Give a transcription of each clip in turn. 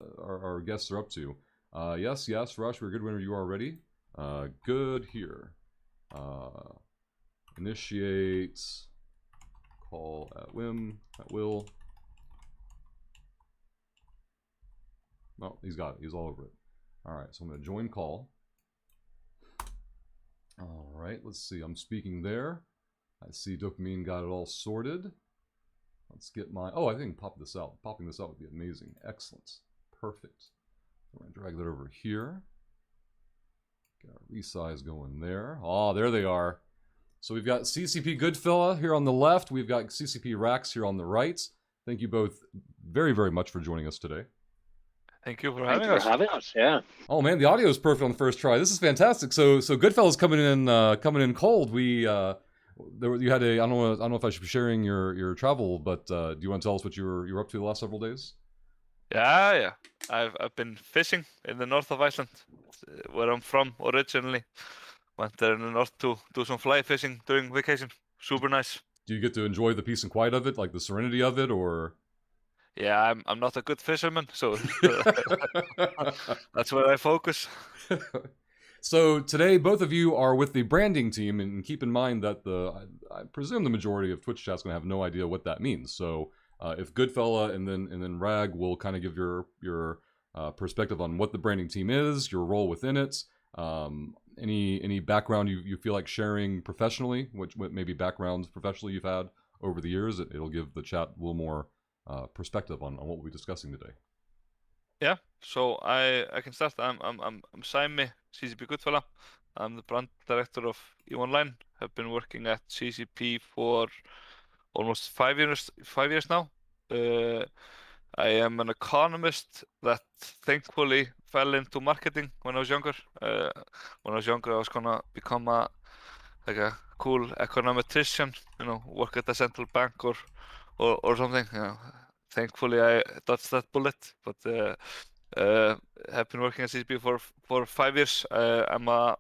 our guests are up to. Yes, Rush, we're good whenever you are ready. Good here. Initiate call at whim, at will. No, he's got it. He's all over it. All right, so I'm going to join call. All right, let's see. I'm speaking there. I see Dopamine got it all sorted. Let's get my... Oh, I think pop this out. Popping this out would be amazing. Excellent. Perfect. I'm going to drag that over here. Get our resize going there. Oh, there they are. So we've got CCP Goodfella here on the left. We've got CCP Rax here on the right. Thank you both very, very much for joining us today. Thank you for Thank having you us. for having us. Yeah. Oh man, the audio is perfect on the first try. This is fantastic. So Goodfellas coming in cold. You had a I don't know if I should be sharing your travel, but do you want to tell us what you were up to the last several days? Yeah. I've been fishing in the north of Iceland, where I'm from originally. Went there in the north to do some fly fishing during vacation. Super nice. Do you get to enjoy the peace and quiet of it, like the serenity of it, or? Yeah, I'm not a good fisherman, so that's where I focus. So today, both of you are with the branding team, and keep in mind that I presume the majority of Twitch chat's gonna have no idea what that means. So if Goodfella and then Rag will kind of give your perspective on what the branding team is, your role within it, any background you feel like sharing professionally, what maybe backgrounds professionally you've had over the years, it'll give the chat a little more perspective on what we'll be discussing today. Yeah, so I can start. I'm Saimi, CCP Goodfella. I'm the brand director of EVE Online. Have been working at CCP for almost 5 years now. I am an economist that thankfully fell into marketing when I was younger. When I was younger, I was gonna become a cool econometrician, work at a central bank or something. Thankfully, I dodged that bullet, but uh, have been working at CCP for 5 years. My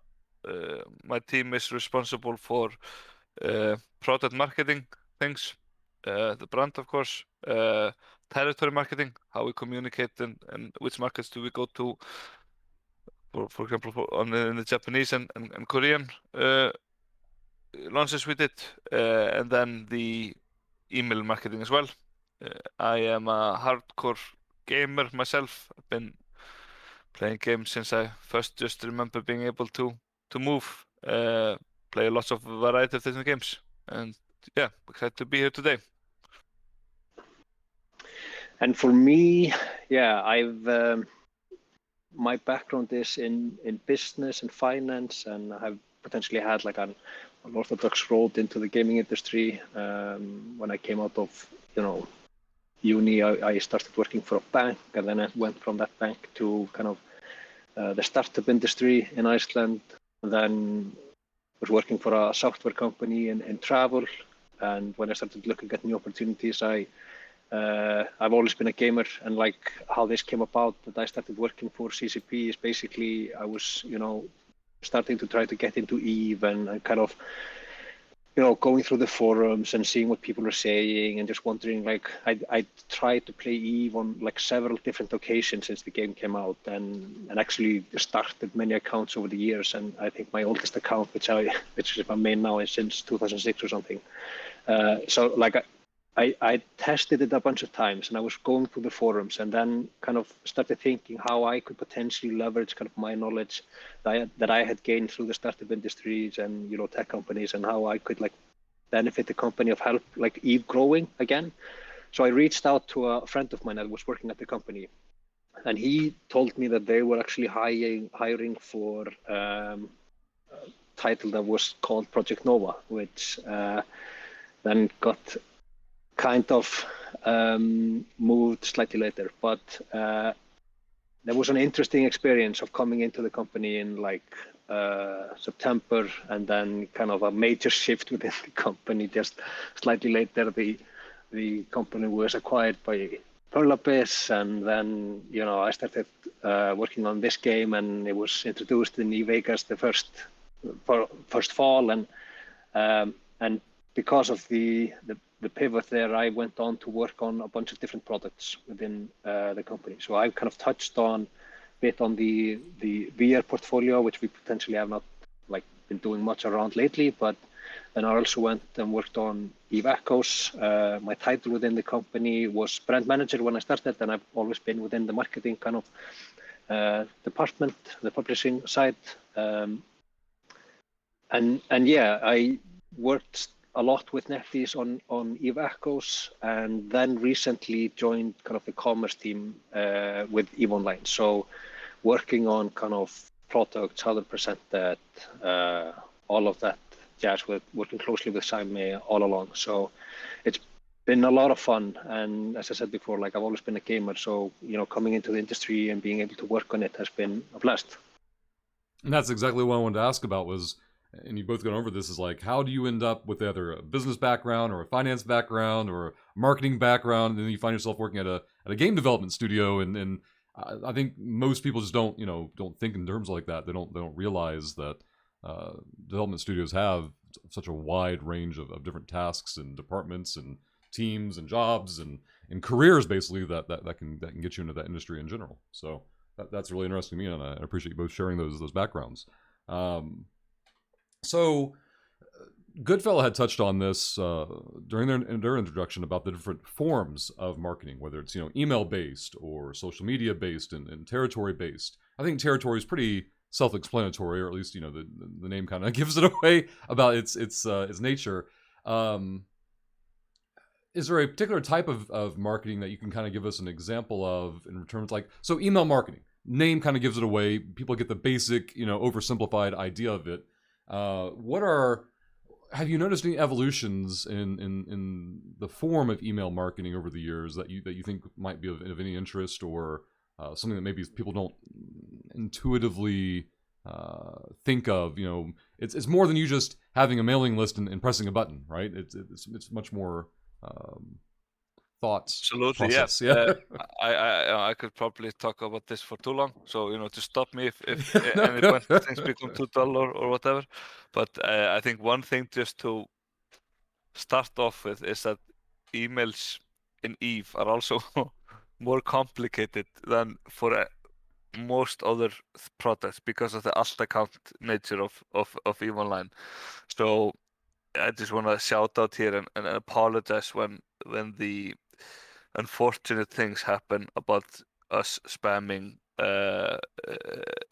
team is responsible for product marketing things, the brand, of course, territory marketing, how we communicate and which markets do we go to. For example, in the Japanese and Korean launches we did, and then the email marketing as well. I am a hardcore gamer myself. I've been playing games since I first just remember being able to move. Play lots of variety of different games, and yeah, excited to be here today. And for me, yeah, my background is in business and finance, and I've potentially had like an orthodox road into the gaming industry. When I came out of uni, I started working for a bank, and then I went from that bank to kind of the startup industry in Iceland. Then was working for a software company in travel. And when I started looking at new opportunities, I've always been a gamer, and like how this came about that I started working for CCP is basically I was starting to try to get into EVE and kind of going through the forums and seeing what people are saying and just wondering, like I tried to play EVE on like several different occasions since the game came out, and actually started many accounts over the years. And I think my oldest account, which is my main now, is since 2006 or something. So like I tested it a bunch of times, and I was going through the forums, and then kind of started thinking how I could potentially leverage kind of my knowledge that I had gained through the startup industries and tech companies, and how I could like benefit the company of help like EVE growing again. So I reached out to a friend of mine that was working at the company, and he told me that they were actually hiring for a title that was called Project Nova, which then got kind of moved slightly later, but there was an interesting experience of coming into the company in like September, and then kind of a major shift within the company. Just slightly later, the company was acquired by Perlabis, and then I started working on this game, and it was introduced in Vegas the first fall, and because of the the pivot there, I went on to work on a bunch of different products within the company. So I've kind of touched on a bit on the VR portfolio, which we potentially have not like been doing much around lately, but then I also went and worked on Eve Echoes. My title within the company was brand manager when I started, and I've always been within the marketing kind of department, the publishing side. And yeah, I worked a lot with NetEase on Eve Echoes, and then recently joined kind of the commerce team with Eve Online. So working on kind of products, how they're presented, all of that jazz, with working closely with Jaime all along. So it's been a lot of fun. And as I said before, like I've always been a gamer. So, you know, coming into the industry and being able to work on it has been a blast. And that's exactly what I wanted to ask about was, and you both gone over this, is like, how do you end up with either a business background or a finance background or a marketing background, and then you find yourself working at a game development studio, and I think most people just don't think in terms like that. They don't realize that development studios have such a wide range of different tasks and departments and teams and jobs and careers basically that can get you into that industry in general. So that's really interesting to me, and I appreciate you both sharing those backgrounds. So Goodfella had touched on this during their introduction about the different forms of marketing, whether it's email based or social media based and territory based. I think territory is pretty self-explanatory, or at least the name kind of gives it away about its nature. Is there a particular type of marketing that you can kind of give us an example of in terms like, so email marketing, name kind of gives it away. People get the basic, oversimplified idea of it. Have you noticed any evolutions in the form of email marketing over the years that you think might be of any interest, or something that maybe people don't intuitively think of? It's more than you just having a mailing list and pressing a button, right? It's much more thoughts. Absolutely, process. yeah. I could probably talk about this for too long. So just stop me if No, any no. point things become too dull or whatever. But I think one thing just to start off with is that emails in Eve are also more complicated than for most other products because of the alt account nature of Eve Online. So I just want to shout out here and apologize when the unfortunate things happen about us spamming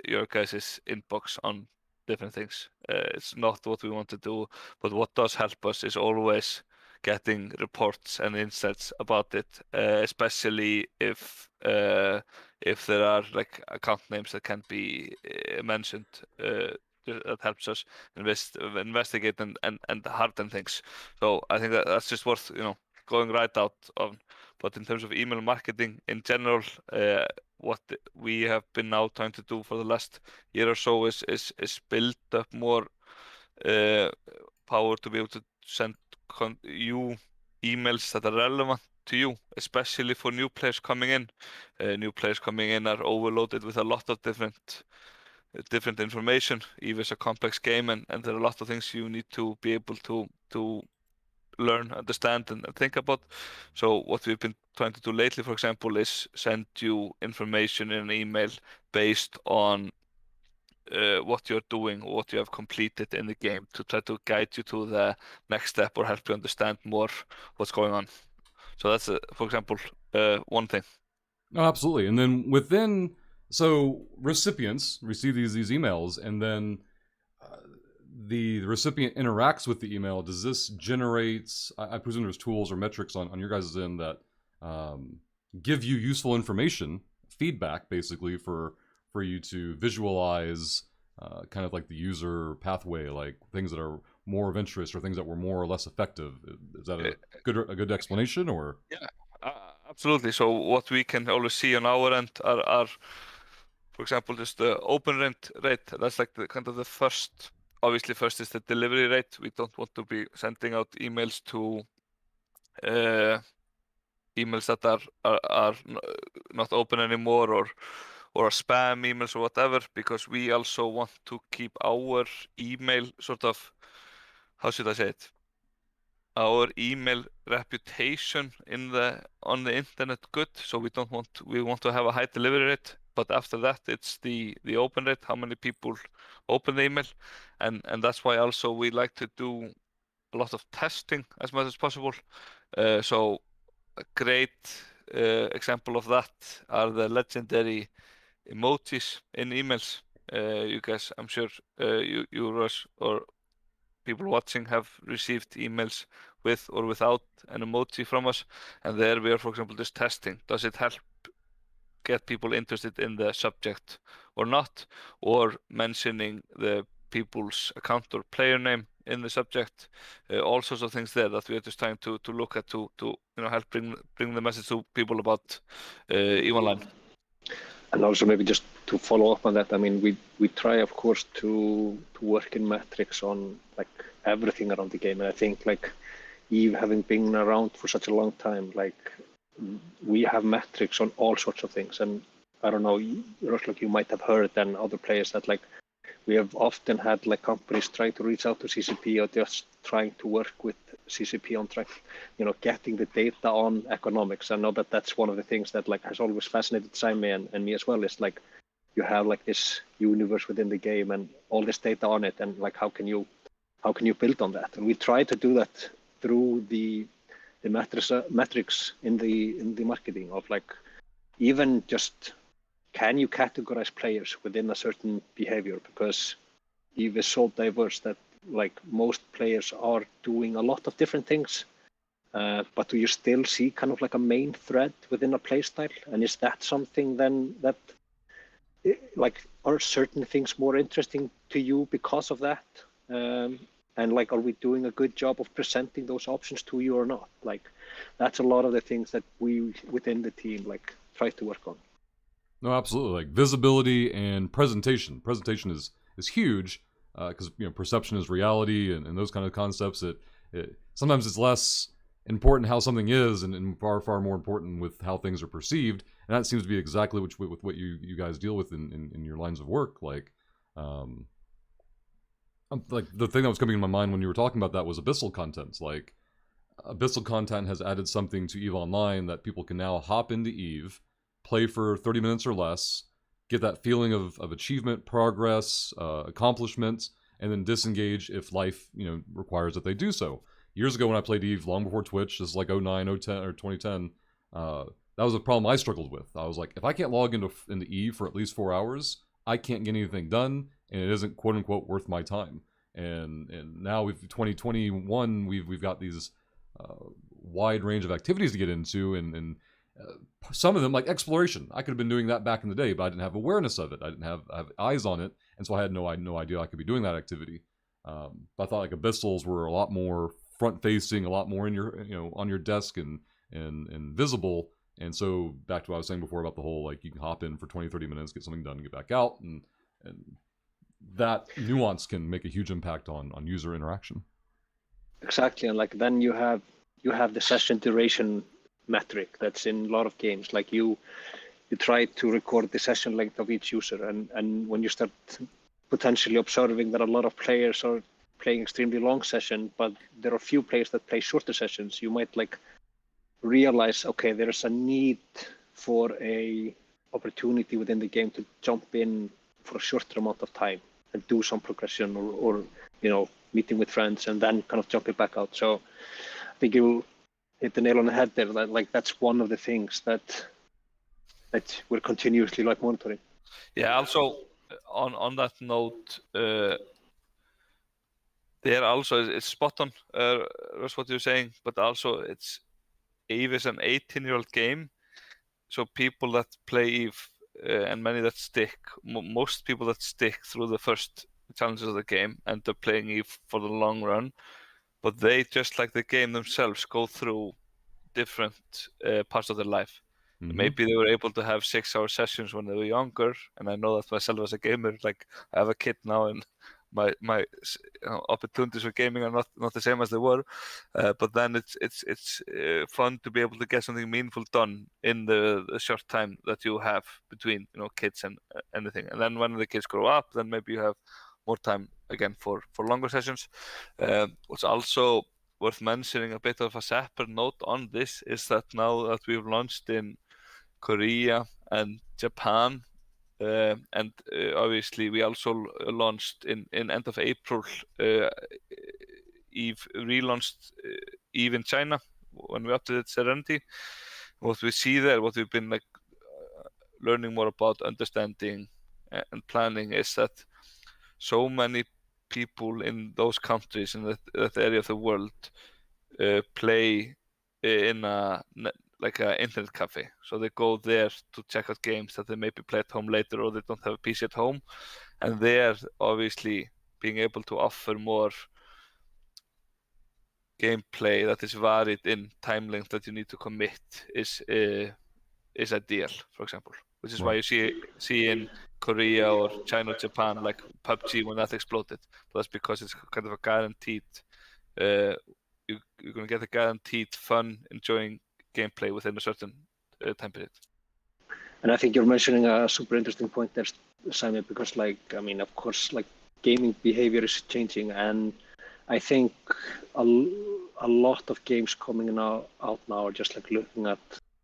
your guys' inbox on different things. It's not what we want to do, but what does help us is always getting reports and insights about it, especially if there are like account names that can be mentioned. That helps us investigate and harden things. So I think that's just worth going right out on. But in terms of email marketing in general, what we have been now trying to do for the last year or so is build up more power to be able to send you emails that are relevant to you, especially for new players coming in. New players coming in are overloaded with a lot of different information. EVE is a complex game, and there are a lot of things you need to be able to learn, understand, and think about. So what we've been trying to do lately, for example, is send you information in an email based on what you're doing, what you have completed in the game, to try to guide you to the next step or help you understand more what's going on. So that's, for example, one thing. No, absolutely. And then so recipients receive these emails, and then the recipient interacts with the email. Does this generate, I presume there's tools or metrics on your guys' end that give you useful information, feedback basically for you to visualize kind of like the user pathway, like things that are more of interest or things that were more or less effective. Is that a good explanation, or? Yeah, absolutely. So what we can always see on our end are for example, just the open rate. That's like the kind of the first. Obviously, first is the delivery rate. We don't want to be sending out emails to emails that are not open anymore, or spam emails or whatever, because we also want to keep our email sort of, how should I say it? our email reputation on the internet good, so we want to have a high delivery rate, but after that it's the open rate, how many people open the email, and that's why also we like to do a lot of testing as much as possible. So a great example of that are the legendary emojis in emails. You guys, I'm sure you Rush, or people watching have received emails with or without an emoji from us, and there we are, for example, just testing. Does it help get people interested in the subject or not, or mentioning the people's account or player name in the subject? All sorts of things there that we are just trying to look at to help bring the message to people about EVE Online. And also maybe just to follow up on that, I mean, we try, of course, to work in metrics on like everything around the game. And I think like Eve having been around for such a long time, like we have metrics on all sorts of things. And I don't know, Rushlock, you might have heard and other players that like we have often had like companies try to reach out to CCP or just trying to work with CCP on track, getting the data on economics. I know that that's one of the things that like has always fascinated Simon and me as well, is like you have like this universe within the game and all this data on it, and like how can you build on that? And we try to do that through the metrics in the marketing of like even just can you categorize players within a certain behavior, because EVE is so diverse that like most players are doing a lot of different things, but do you still see kind of like a main thread within a playstyle? And is that something then that like are certain things more interesting to you because of that? And like, are we doing a good job of presenting those options to you or not? Like, that's a lot of the things that we within the team like try to work on. No, absolutely. Like visibility and presentation. Presentation is huge because perception is reality and those kind of concepts. It sometimes it's less important how something is and far more important with how things are perceived. And that seems to be exactly with what you guys deal with in your lines of work. Like the thing that was coming in my mind when you were talking about that was abyssal content. Like abyssal content has added something to EVE Online that people can now hop into EVE, play for 30 minutes or less, get that feeling of achievement, progress, accomplishments, and then disengage if life requires that they do so. Years ago when I played EVE, long before Twitch, this is like 09, 010, or 2010, that was a problem I struggled with. I was like, if I can't log into EVE for at least 4 hours, I can't get anything done, and it isn't quote unquote worth my time. And now we've 2021, we've got these wide range of activities to get into, and some of them, like exploration, I could have been doing that back in the day, but I didn't have awareness of it. I didn't have eyes on it, and so I had no idea I could be doing that activity. But I thought like abyssals were a lot more front-facing, a lot more in your on your desk and visible. And so back to what I was saying before about the whole like you can hop in for 20-30 minutes, get something done, and get back out, and that nuance can make a huge impact on user interaction. Exactly, and like then you have the session duration metric that's in a lot of games. Like you try to record the session length of each user, and when you start potentially observing that a lot of players are playing extremely long session, but there are few players that play shorter sessions, you might like realize, okay, there's a need for a opportunity within the game to jump in for a shorter amount of time and do some progression or meeting with friends and then kind of jumping back out. So I think you hit the nail on the head there. That like that's one of the things that we're continuously like monitoring. Yeah. Also, on that note, there also it's spot on. That's what you're saying, but also EVE is an 18-year-old game, so people that play EVE and many that stick, most people that stick through the first challenges of the game end up playing EVE for the long run. But they, just like the game themselves, go through different parts of their life. Mm-hmm. Maybe they were able to have 6-hour sessions when they were younger, and I know that myself as a gamer. Like I have a kid now, and my opportunities for gaming are not the same as they were. But then it's fun to be able to get something meaningful done in the short time that you have between kids and anything. And then when the kids grow up, then maybe you have more time again for longer sessions. What's also worth mentioning a bit of a separate note on this is that now that we've launched in Korea and Japan, and obviously we also launched in end of April, Eve relaunched Eve in China when we updated Serenity. What we see there, what we've been like learning more about, understanding and planning, is that so many people in those countries in that area of the world play in a internet cafe. So they go there to check out games that they maybe play at home later, or they don't have a PC at home. And there, obviously, being able to offer more gameplay that is varied in time length that you need to commit is ideal, for example. Which is why you see in Korea or China or Japan, like PUBG, when that exploded. But that's because it's kind of a guaranteed, you're going to get a guaranteed fun, enjoying gameplay within a certain time period. And I think you're mentioning a super interesting point there, Simon, because of course, gaming behavior is changing, and I think a lot of games coming out now are just looking at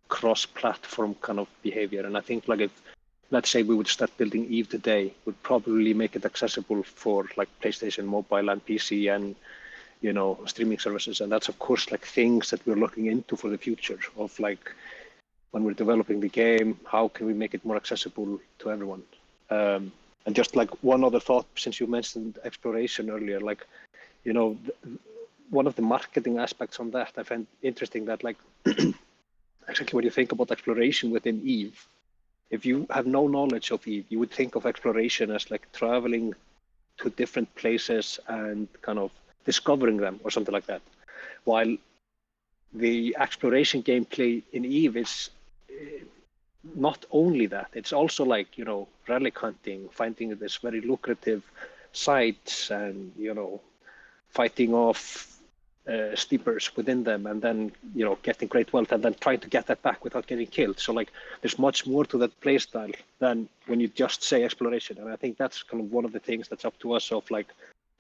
cross-platform kind of behavior. And I think if, let's say, we would start building Eve today, would probably make it accessible for PlayStation Mobile and PC and streaming services. And that's of course things that we're looking into for the future of when we're developing the game, how can we make it more accessible to everyone? And just one other thought, since you mentioned exploration earlier, one of the marketing aspects on that I find interesting, that exactly when you think about exploration within Eve, if you have no knowledge of Eve, you would think of exploration as traveling to different places and kind of discovering them or something like that. While the exploration gameplay in Eve is not only that, it's also relic hunting, finding this very lucrative sites and fighting off sleepers within them, and then getting great wealth and then trying to get that back without getting killed. So there's much more to that play style than when you just say exploration. And I think that's kind of one of the things that's up to us of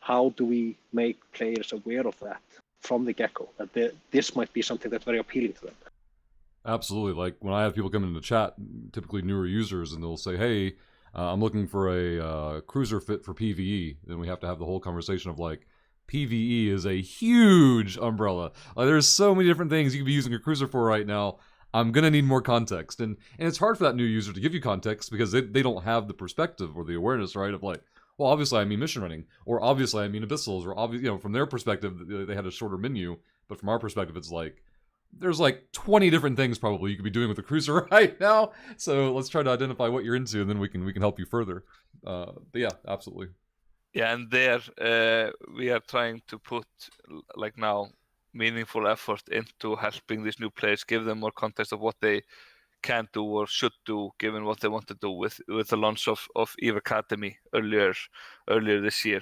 how do we make players aware of that from the get-go, that this might be something that's very appealing to them. Absolutely. When I have people come into chat, typically newer users, and they'll say, hey, I'm looking for a cruiser fit for PvE, then we have to have the whole conversation of PvE is a huge umbrella. There's so many different things you could be using a cruiser for right now. I'm going to need more context. And it's hard for that new user to give you context because they don't have the perspective or the awareness, right, of well, obviously I mean mission running, or obviously I mean abyssals, or obviously, from their perspective, they had a shorter menu, but from our perspective, it's there's 20 different things probably you could be doing with a cruiser right now. So let's try to identify what you're into, and then we can help you further. But yeah, absolutely. Yeah, and there we are trying to put now meaningful effort into helping these new players, give them more context of what they can do or should do given what they want to do with the launch of Eve Academy earlier this year.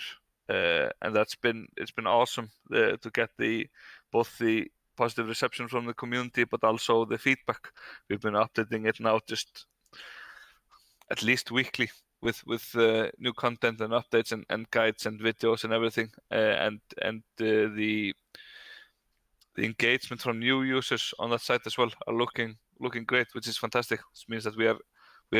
And it's been awesome to get both the positive reception from the community, but also the feedback. We've been updating it now just at least weekly with new content and updates and guides and videos and everything, and the engagement from new users on that site as well are looking great, which is fantastic. This means that we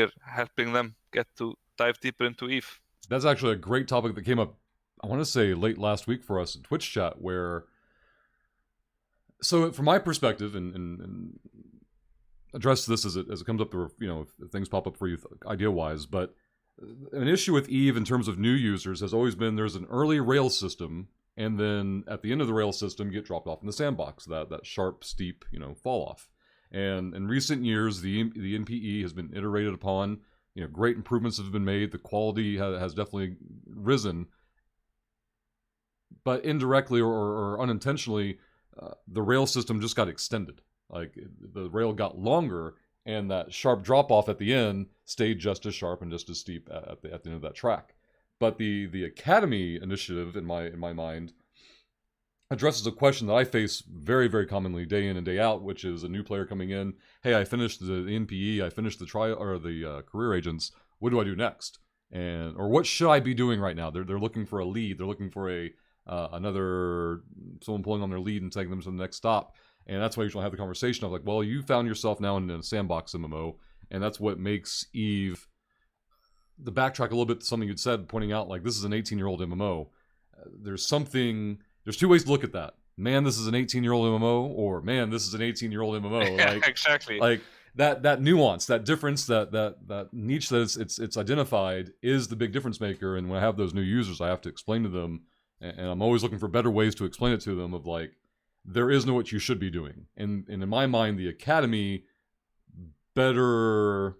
are helping them get to dive deeper into Eve. That's actually a great topic that came up, I want to say late last week for us in Twitch chat, where, so from my perspective, and address this as it comes up, or if things pop up for you idea-wise, but an issue with Eve in terms of new users has always been there's an early rail system, and then at the end of the rail system, you get dropped off in the sandbox, that sharp, steep, fall off. And in recent years, the NPE has been iterated upon. Great improvements have been made. The quality has definitely risen. But indirectly or unintentionally, the rail system just got extended. The rail got longer, and that sharp drop-off at the end stayed just as sharp and just as steep at the end of that track. But the Academy initiative, in my mind, addresses a question that I face very, very commonly day in and day out, which is a new player coming in. Hey, I finished the NPE, I finished the trial or the career agents. What do I do next? Or what should I be doing right now? They're looking for a lead. They're looking for a someone pulling on their lead and taking them to the next stop. And that's why you usually have the conversation of like, well, you found yourself now in a sandbox MMO, and that's what makes EVE. The backtrack a little bit to something you'd said, pointing out like this is an 18-year-old MMO. There's two ways to look at that. Man, this is an 18-year-old MMO, or man, this is an 18-year-old MMO. Like, exactly. Like that nuance, that difference, that niche that it's identified is the big difference maker. And when I have those new users, I have to explain to them, and I'm always looking for better ways to explain it to them. Of like, there is no what you should be doing, and in my mind, the academy better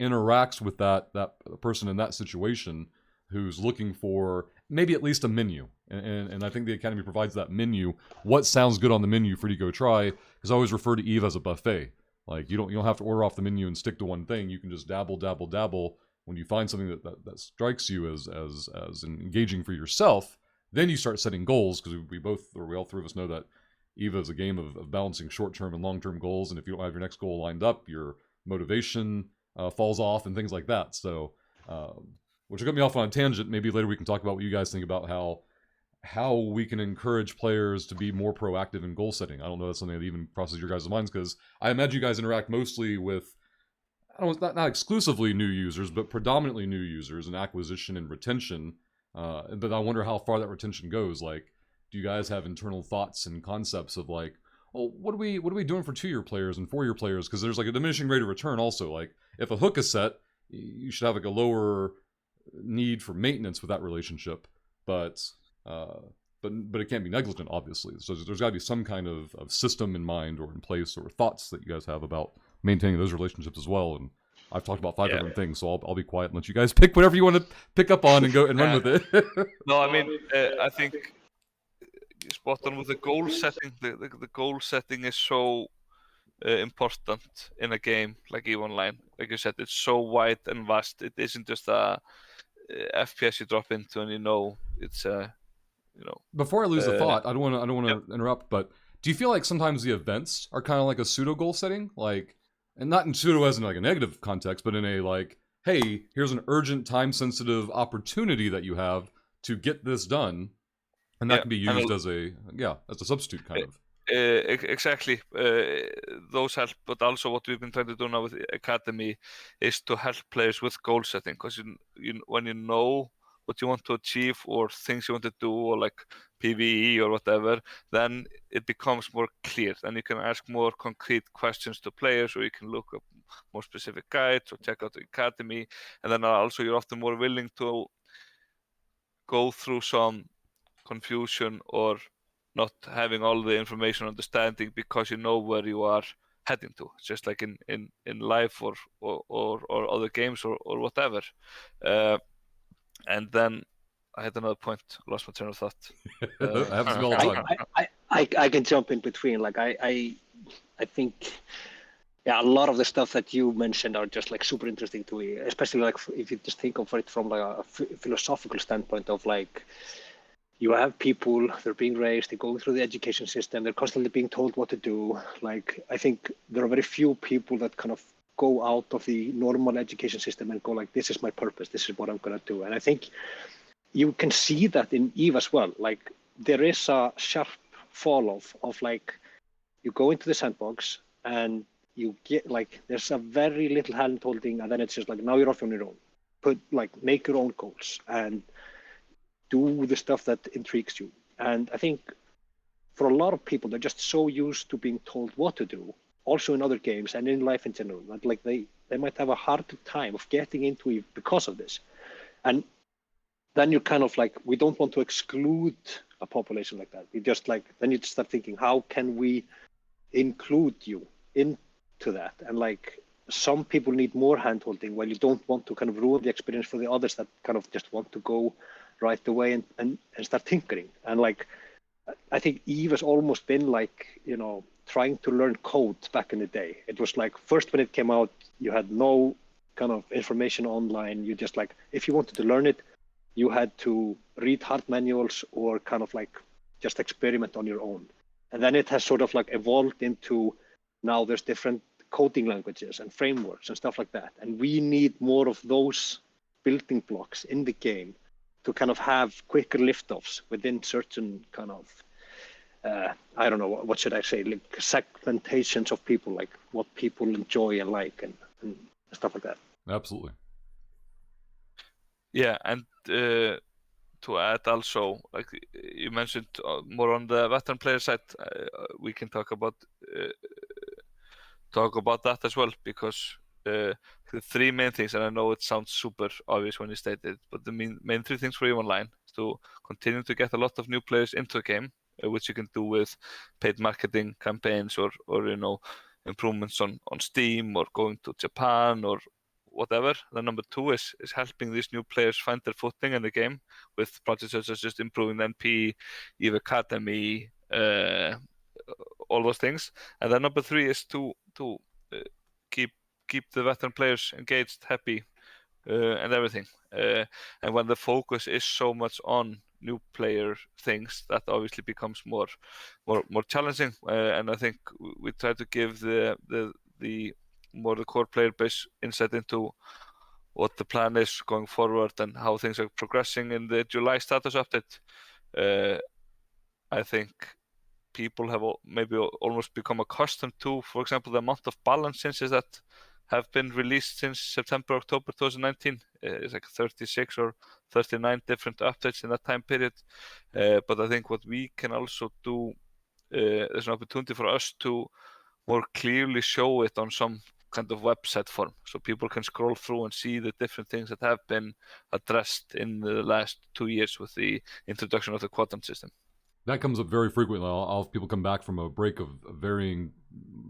interacts with that person in that situation who's looking for maybe at least a menu, and I think the academy provides that menu. What sounds good on the menu for you to go try? Because I always refer to EVE as a buffet. Like you don't have to order off the menu and stick to one thing. You can just dabble. When you find something that strikes you as engaging for yourself, then you start setting goals, because we all three of us know that EVE is a game of balancing short-term and long-term goals, and if you don't have your next goal lined up, your motivation falls off and things like that. So, which got me off on a tangent. Maybe later we can talk about what you guys think about how we can encourage players to be more proactive in goal setting. I don't know if that's something that even crosses your guys' minds, because I imagine you guys interact mostly with, not exclusively new users, but predominantly new users and acquisition and retention. But I wonder how far that retention goes. Like, do you guys have internal thoughts and concepts of like, well, what are we doing for 2-year players and 4-year players? Because there's like a diminishing rate of return also. Like, if a hook is set, you should have like a lower need for maintenance with that relationship, but it can't be negligent, obviously. So there's got to be some kind of system in mind or in place, or thoughts that you guys have about maintaining those relationships as well. And I've talked about 5 different things, so I'll be quiet and let you guys pick whatever you want to pick up on and go and run with it. No, I mean, I think spot on with the goal setting. The goal setting is so important in a game like EVE Online. Like you said, it's so wide and vast. It isn't just a FPS you drop into and it's Before I lose the thought, I don't want to interrupt, but do you feel like sometimes the events are kind of like a pseudo goal setting, like, and not in pseudo as in like a negative context, but in a like, hey, here's an urgent, time sensitive opportunity that you have to get this done, and that can be used as a substitute kind of. Exactly. Those help, but also what we've been trying to do now with the Academy is to help players with goal setting, because when you know what you want to achieve or things you want to do, or like PvE or whatever, then it becomes more clear, and you can ask more concrete questions to players, or you can look up more specific guides or check out the Academy, and then also you're often more willing to go through some confusion or not having all the information understanding, because you know where you are heading to. It's just like in life or other games or whatever. And then I had another point, lost my train of thought. That happens to me all the time. I can jump in between. Like I think, a lot of the stuff that you mentioned are just like super interesting to me, especially like if you just think of it from like a philosophical standpoint of like, you have people, they're being raised, they go through the education system, they're constantly being told what to do. Like, I think there are very few people that kind of go out of the normal education system and go like, this is my purpose, this is what I'm going to do. And I think you can see that in EVE as well. Like, there is a sharp fall off of like, you go into the sandbox and you get like, there's a very little hand holding, and then it's just like, now you're off on your own. Make your own goals and do the stuff that intrigues you. And I think for a lot of people, they're just so used to being told what to do, also in other games and in life in general, that like they might have a hard time of getting into it because of this. And then you're kind of like, we don't want to exclude a population like that. We just like, then you just start thinking, how can we include you into that? And like, some people need more hand-holding, while you don't want to kind of ruin the experience for the others that kind of just want to go right away and start tinkering. And like, I think EVE has almost been like, trying to learn code back in the day. It was like, first when it came out, you had no kind of information online. You just like, if you wanted to learn it, you had to read hard manuals or kind of like just experiment on your own. And then it has sort of like evolved into, now there's different coding languages and frameworks and stuff like that. And we need more of those building blocks in the game to kind of have quicker liftoffs within certain kind of I don't know what should I say, like segmentations of people, like what people enjoy and like and stuff like that. Absolutely. Yeah, and to add also, like you mentioned, more on the veteran player side, we can talk about that as well, because the three main things, and I know it sounds super obvious when you state it, but the main three things for EVE Online is to continue to get a lot of new players into the game, which you can do with paid marketing campaigns or improvements on Steam or going to Japan or whatever. Then number two is helping these new players find their footing in the game with projects such as just improving the NP, EVE Academy, all those things. And then number three is to keep the veteran players engaged, happy, and everything. And when the focus is so much on new player things, that obviously becomes more challenging. And I think we try to give the core player base insight into what the plan is going forward and how things are progressing in the July status update. I think people have maybe almost become accustomed to, for example, the amount of balance changes that have been released since September, October 2019. It's like 36 or 39 different updates in that time period. But I think what we can also do, there's an opportunity for us to more clearly show it on some kind of website form, so people can scroll through and see the different things that have been addressed in the last 2 years with the introduction of the quadrant system. That comes up very frequently. I'll have people come back from a break of varying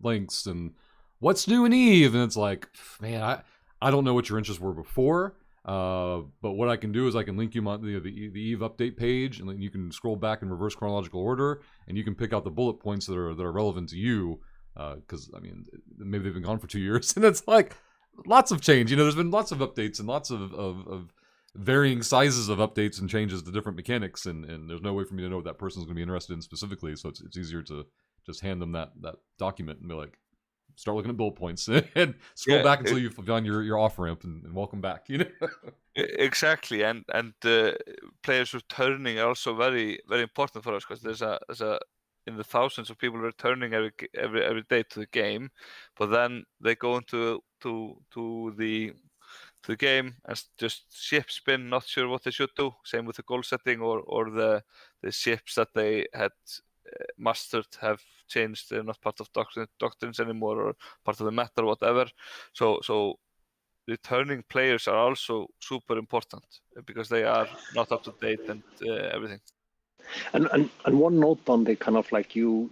lengths and what's new in EVE? And it's like, man, I don't know what your interests were before, but what I can do is I can link you on the EVE update page, and then you can scroll back in reverse chronological order, and you can pick out the bullet points that are relevant to you, because, I mean, maybe they've been gone for 2 years, and it's like, lots of change. There's been lots of updates and lots of varying sizes of updates and changes to different mechanics, and there's no way for me to know what that person's going to be interested in specifically, so it's easier to just hand them that document and be like, start looking at bullet points and scroll back until you find your off ramp and welcome back. Exactly, and players returning are also very very important for us, because there's a in the thousands of people returning every day to the game, but then they go into the game and just ship spin, not sure what they should do. Same with the goal setting, or the ships that they had mastered have changed. They're not part of doctrines anymore, or part of the meta or whatever. So returning players are also super important, because they are not up to date and everything. And one note on the kind of like you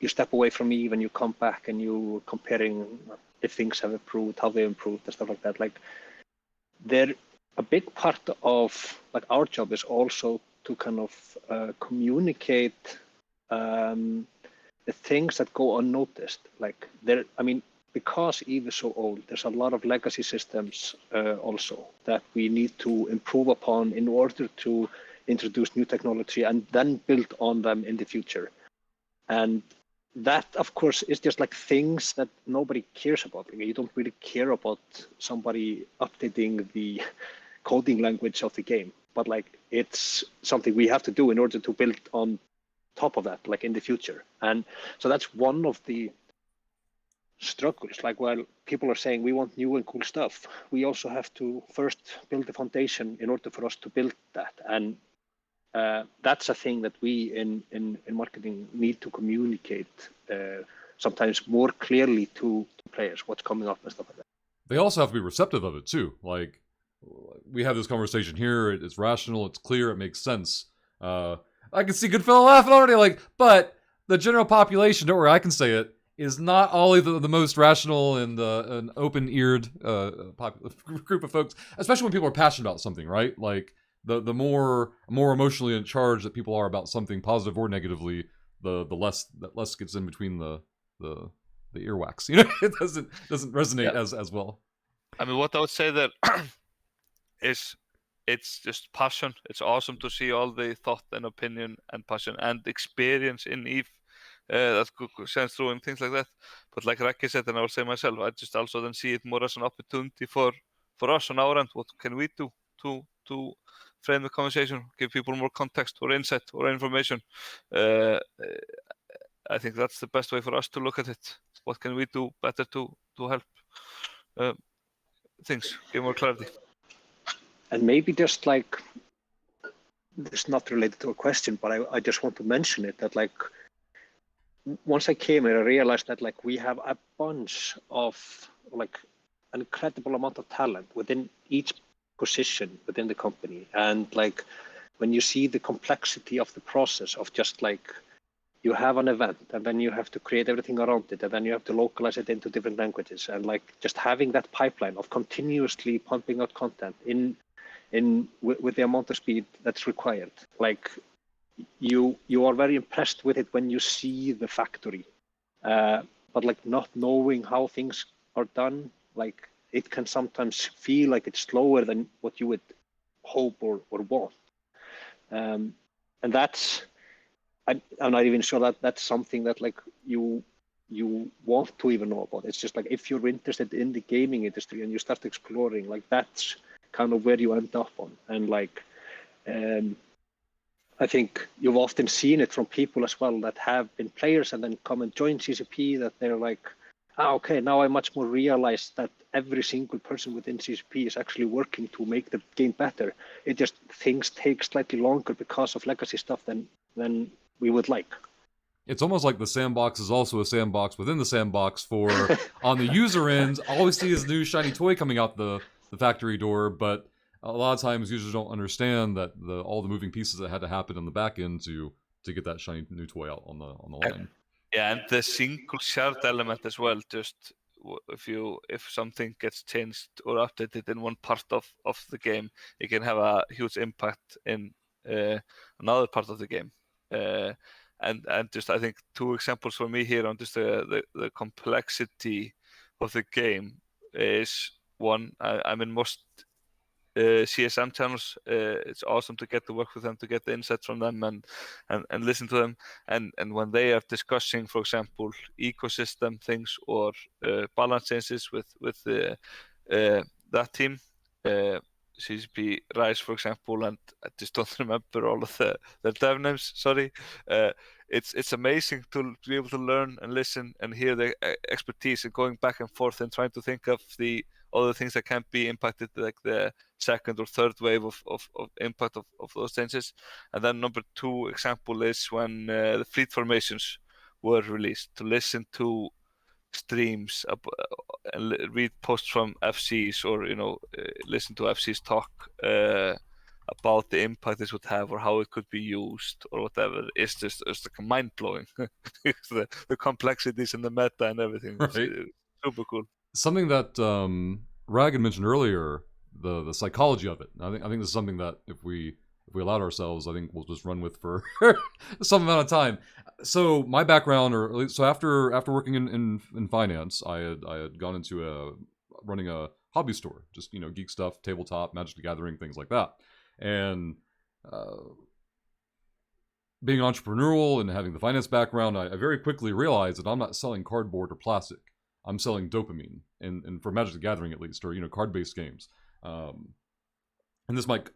step away from EVE and you come back and you comparing if things have improved, how they improved, and stuff like that. Like, a big part of like our job is also to kind of communicate the things that go unnoticed. Like, because EVE is so old, there's a lot of legacy systems also that we need to improve upon in order to introduce new technology and then build on them in the future. And that, of course, is just like things that nobody cares about. Like, you don't really care about somebody updating the coding language of the game, but like it's something we have to do in order to build on top of that, like in the future. And so that's one of the struggles. Like, while people are saying we want new and cool stuff, we also have to first build the foundation in order for us to build that. And that's a thing that we in marketing need to communicate sometimes more clearly to players, what's coming up and stuff like that. They also have to be receptive of it too. Like, we have this conversation here, it's rational, it's clear, it makes sense. I can see Goodfella laughing already, like, but the general population, don't worry, I can say it, is not always the most rational and an open-eared group of folks, especially when people are passionate about something, right? Like, the more emotionally in charge that people are about something, positive or negatively, the less gets in between the earwax. It doesn't resonate as well. I mean, what I would say that is, it's just passion. It's awesome to see all the thought and opinion and passion and experience in EVE that shines through and things like that. But like Raki said, and I will say myself, I just also then see it more as an opportunity for us on our end. What can we do to frame the conversation, give people more context or insight or information. I think that's the best way for us to look at it. What can we do better to help things, give more clarity? And maybe just like, this is not related to a question, but I just want to mention it, that like, once I came here, I realized that like we have a bunch of like an incredible amount of talent within each position within the company. And like, when you see the complexity of the process of just like, you have an event and then you have to create everything around it, and then you have to localize it into different languages, and like just having that pipeline of continuously pumping out content with the amount of speed that's required. Like, you are very impressed with it when you see the factory, but like not knowing how things are done, like it can sometimes feel like it's slower than what you would hope or want. And that's, I'm not even sure that that's something that like you want to even know about. It's just like, if you're interested in the gaming industry and you start exploring, like that's kind of where you end up on. And like, I think you've often seen it from people as well that have been players and then come and join CCP, that they're like, okay, now I much more realize that every single person within CCP is actually working to make the game better. It just, things take slightly longer because of legacy stuff than we would like. It's almost like the sandbox is also a sandbox within the sandbox for, on the user end, all we see is new shiny toy coming out the factory door, but a lot of times users don't understand that all the moving pieces that had to happen in the back end to get that shiny new toy out on the line. Yeah, and the single shared element as well. Just if something gets changed or updated in one part of the game, it can have a huge impact in another part of the game. And just, I think 2 examples for me here on just the complexity of the game is, one, I'm in most CSM channels. It's awesome to get to work with them, to get the insights from them and listen to them. And when they are discussing, for example, ecosystem things or balance changes with that team, CCP Rise, for example, and I just don't remember all of the dev names. Sorry. It's amazing to be able to learn and listen and hear the expertise, and going back and forth and trying to think of the other things that can be impacted, like the second or third wave of impact of those changes. And then number 2 example is when the fleet formations were released, to listen to streams and read posts from FCs, or listen to FCs talk about the impact this would have or how it could be used or whatever. It's like mind-blowing. the complexities in the meta and everything. Right. It's super cool. Something that Rag had mentioned earlier, the psychology of it. I think this is something that if we allowed ourselves, I think we'll just run with for some amount of time. So my background, or at least, so after working in finance, I had gone into running a hobby store, just geek stuff, tabletop, Magic the Gathering, things like that, and being entrepreneurial and having the finance background, I very quickly realized that I'm not selling cardboard or plastic. I'm selling dopamine, and for Magic the Gathering at least, or card-based games. And this might,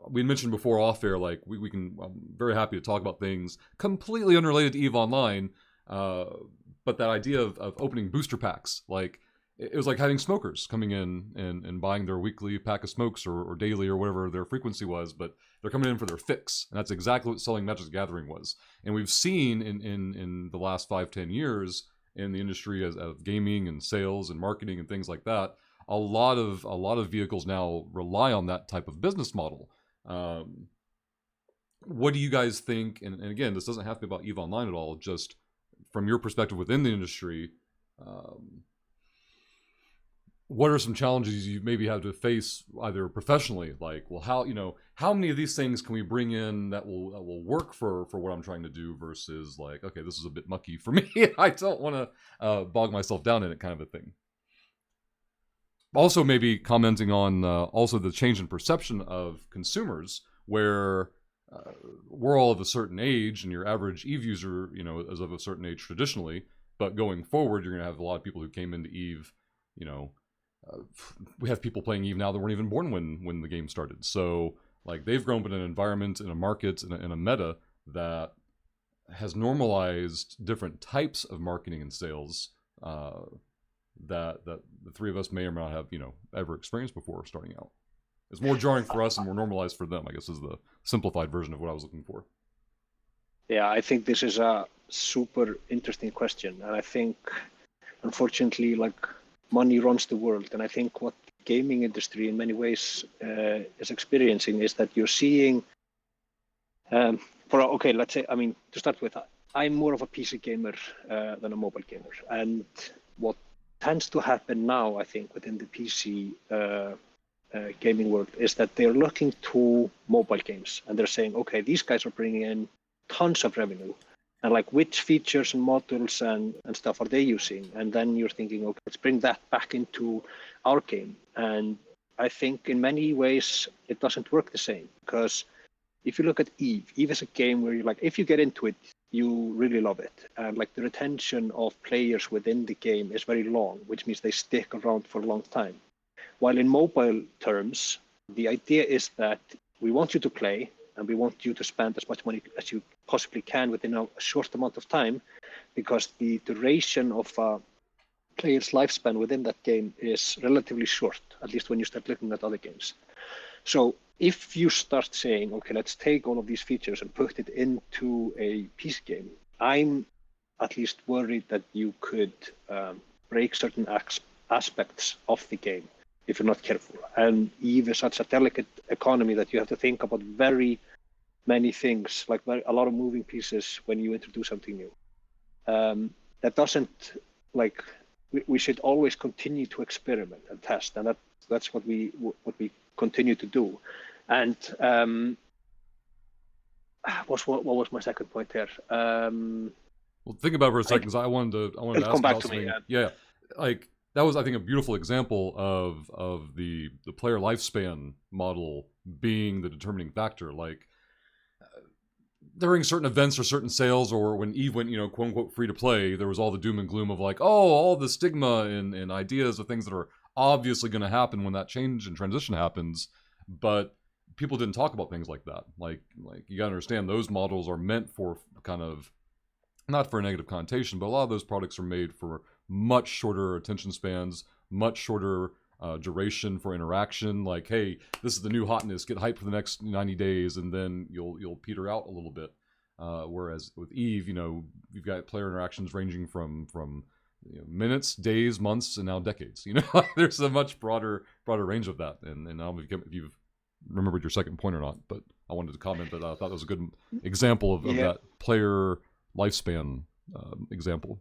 we mentioned before off air, like we can. I'm very happy to talk about things completely unrelated to EVE Online, but that idea of opening booster packs, like it was like having smokers coming in and buying their weekly pack of smokes or daily or whatever their frequency was, but they're coming in for their fix, and that's exactly what selling Magic the Gathering was. And we've seen in the last 5-10 years in the industry as gaming and sales and marketing and things like that, a lot of vehicles now rely on that type of business model. What do you guys think? And again, this doesn't have to be about EVE Online at all. Just from your perspective within the industry, what are some challenges you maybe have to face either professionally, like, well, how many of these things can we bring in that will work for what I'm trying to do, versus like, okay, this is a bit mucky for me. I don't want to bog myself down in it, kind of a thing. Also, maybe commenting on also the change in perception of consumers, where we're all of a certain age, and your average EVE user, is of a certain age traditionally, but going forward, you're going to have a lot of people who came into EVE, we have people playing Eve now that weren't even born when the game started. So like they've grown up in an environment, in a market, in a meta that has normalized different types of marketing and sales that the three of us may or may not have ever experienced before starting out. It's more jarring for us and more normalized for them, I guess, is the simplified version of what I was looking for. Yeah, I think this is a super interesting question, and I think unfortunately like money runs the world, and I think what the gaming industry in many ways is experiencing is that you're seeing let's say, I mean, to start with, I'm more of a PC gamer than a mobile gamer, and what tends to happen now, I think, within the PC gaming world is that they're looking to mobile games and they're saying, okay, these guys are bringing in tons of revenue, and like which features and modules and stuff are they using? And then you're thinking, okay, let's bring that back into our game. And I think in many ways it doesn't work the same, because if you look at Eve is a game where you like, if you get into it, you really love it. And like the retention of players within the game is very long, which means they stick around for a long time. While in mobile terms, the idea is that we want you to play and we want you to spend as much money as you possibly can within a short amount of time, because the duration of a player's lifespan within that game is relatively short, at least when you start looking at other games. So if you start saying, okay, let's take all of these features and put it into a PC game, I'm at least worried that you could break certain aspects of the game if you're not careful. And Eve is such a delicate economy that you have to think about very many things, like a lot of moving pieces when you introduce something new. That doesn't, like, we should always continue to experiment and test, and that's what we continue to do. And what was my second point here? Well, think about it for a second, because I wanted to ask come back about to something. me. Yeah, like that was, I think, a beautiful example of the player lifespan model being the determining factor. Like during certain events or certain sales, or when Eve went, quote unquote free to play, there was all the doom and gloom of like, oh, all the stigma and ideas of things that are obviously going to happen when that change and transition happens. But people didn't talk about things like that. Like you got to understand, those models are meant for kind of, not for a negative connotation, but a lot of those products are made for much shorter attention spans, much shorter duration for interaction. Like, hey, this is the new hotness, get hyped for the next 90 days, and then you'll peter out a little bit. Whereas with Eve, you've got player interactions ranging from minutes, days, months, and now decades. There's a much broader range of that. And I don't know if you've remembered your second point or not, but I wanted to comment that I thought that was a good example of that player lifespan example.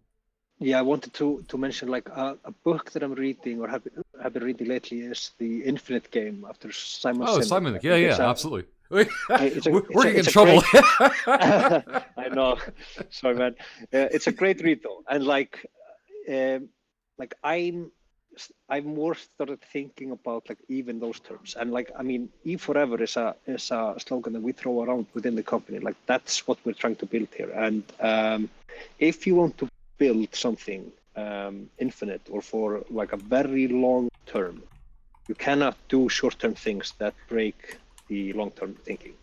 Yeah, I wanted to mention like a book that I'm reading or have been reading lately is The Infinite Game after Simon Sinek. Oh, Simon, yeah, absolutely. We're getting in trouble. I know. Sorry, man. It's a great read though, and like I'm more started thinking about like even those terms, and like I mean, Eve Forever is a slogan that we throw around within the company. Like that's what we're trying to build here, and if you want to build something infinite or for like a very long term, you cannot do short-term things that break the long-term thinking.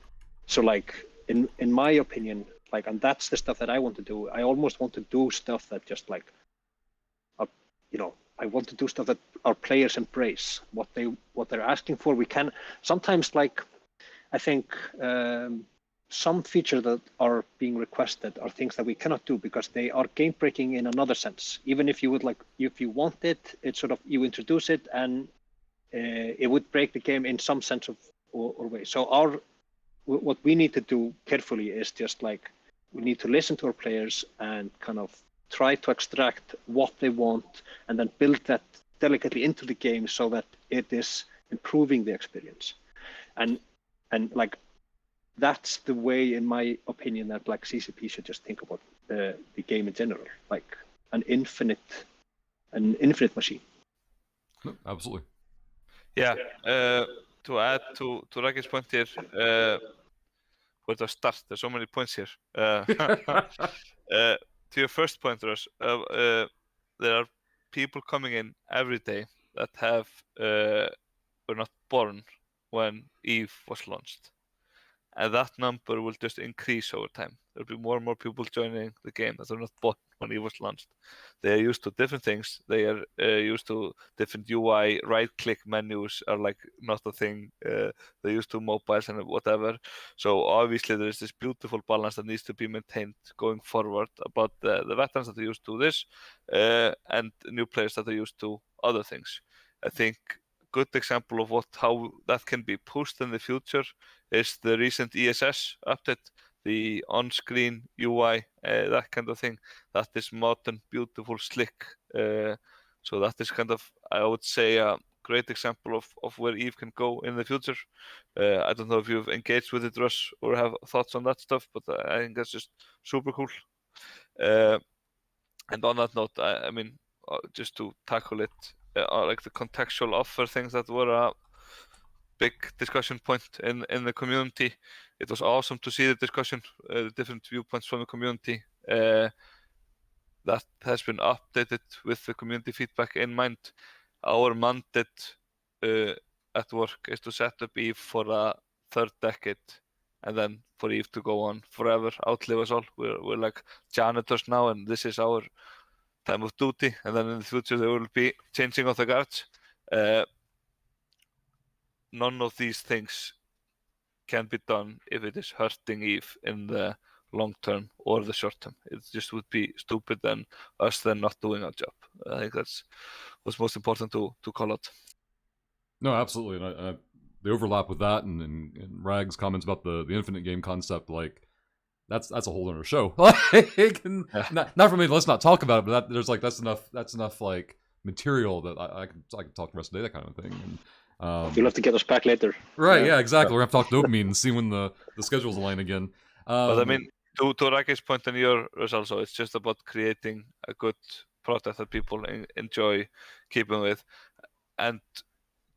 So like in my opinion, like, and that's the stuff that I want to do. I almost want to do stuff that just like I want to do stuff that our players embrace what they're asking for. We can sometimes, like, I think some features that are being requested are things that we cannot do because they are game breaking in another sense. Even if you would like, if you want it, it's sort of, you introduce it and it would break the game in some sense of or way. So what we need to do carefully is just like, we need to listen to our players and kind of try to extract what they want and then build that delicately into the game so that it is improving the experience. And like, that's the way, in my opinion, that like CCP should just think about the game in general, like an infinite machine. Absolutely. Yeah. To add to Raki's point here, where to start? There's so many points here. To your first point, Rush, there are people coming in every day that have were not born when EVE was launched. And that number will just increase over time. There'll be more and more people joining the game that are not born when it was launched. They are used to different things. They are used to different UI. Right-click menus are like not a thing. They're used to mobiles and whatever. So obviously there is this beautiful balance that needs to be maintained going forward about the veterans that are used to this and new players that are used to other things. I think good example of how that can be pushed in the future is the recent ESS update, the on-screen UI, that kind of thing. That is modern, beautiful, slick. So that is kind of, I would say, a great example of where EVE can go in the future. I don't know if you've engaged with it, Russ, or have thoughts on that stuff, but I think that's just super cool. And on that note, I mean, just to tackle it, like the contextual offer things that were a big discussion point in the community. It was awesome to see the discussion, the different viewpoints from the community. That has been updated with the community feedback in mind. Our mandate at work is to set up EVE for a third decade and then for EVE to go on forever, outlive us all. We're like janitors now, and this is our time of duty, and then in the future there will be changing of the guards. None of these things can be done if it is hurting EVE in the long term or the short term. It just would be stupid and us then not doing our job. I think that's what's most important to call out. No, absolutely, and the overlap with that and Rag's comments about the infinite game concept, like that's a whole other show. Not for me. Let's not talk about it. But that's enough like material that I can talk the rest of the day, that kind of thing. And you'll have to get us back later. Right? Yeah, exactly. We're gonna have to talk dopamine and see when the schedules align again. But I mean, to Rake's point and yours also, it's just about creating a good product that people enjoy keeping with, and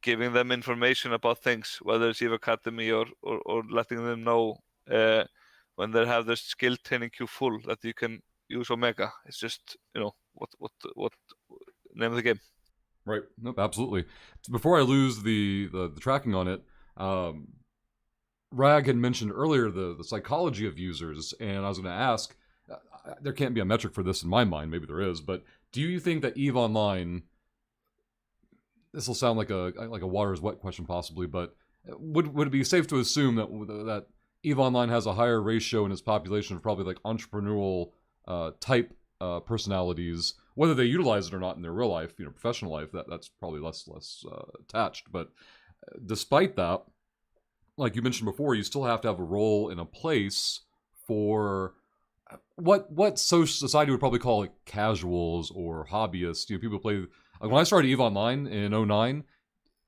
giving them information about things, whether it's EVE Academy or letting them know when they have their skill training queue full that you can use Omega. It's just, what name of the game. Right. Nope, absolutely. Before I lose the tracking on it, Rag had mentioned earlier the psychology of users, and I was going to ask, there can't be a metric for this in my mind, maybe there is, but do you think that EVE Online, this will sound like a water is wet question possibly, but would it be safe to assume that EVE Online has a higher ratio in its population of probably like entrepreneurial type personalities, whether they utilize it or not in their real life, professional life, that's probably less attached. But despite that, like you mentioned before, you still have to have a role in a place for what society would probably call like casuals or hobbyists. People who play. Like when I started EVE Online in 2009,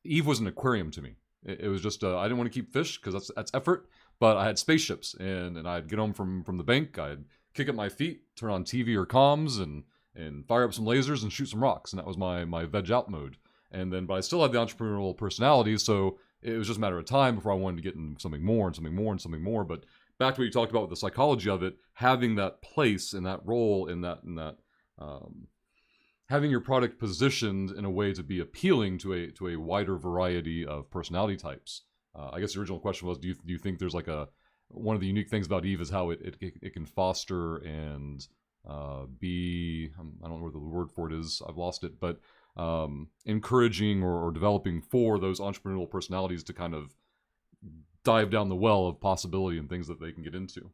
EVE was an aquarium to me. It was just I didn't want to keep fish because that's effort, but I had spaceships and I'd get home from the bank, I'd kick up my feet, turn on TV or comms, and fire up some lasers and shoot some rocks, and that was my veg out mode. But I still had the entrepreneurial personality, so it was just a matter of time before I wanted to get into something more and something more and something more. But back to what you talked about with the psychology of it, having that place and that role in that having your product positioned in a way to be appealing to a wider variety of personality types. I guess the original question was, do you think there's like one of the unique things about EVE is how it can foster and be, I don't know what the word for it is, I've lost it, but encouraging or developing for those entrepreneurial personalities to kind of dive down the well of possibility and things that they can get into.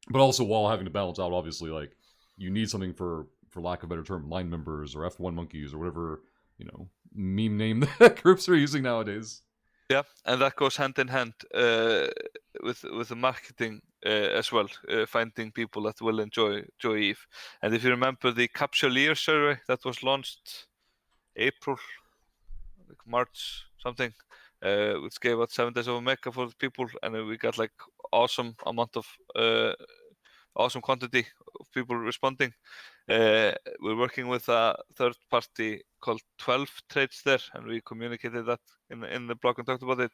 But also while having to balance out, obviously, like you need something for lack of a better term, line members or F1 monkeys or whatever, meme name that groups are using nowadays. Yeah, and that goes hand in hand with the marketing as well, finding people that will enjoy EVE. And if you remember the Capsuleer survey that was launched April, like March something, which gave out 7 days of Omega for the people, and we got like awesome amount of awesome quantity of people responding. We're working with a third party called 12 Trades there, and we communicated that in the blog and talked about it.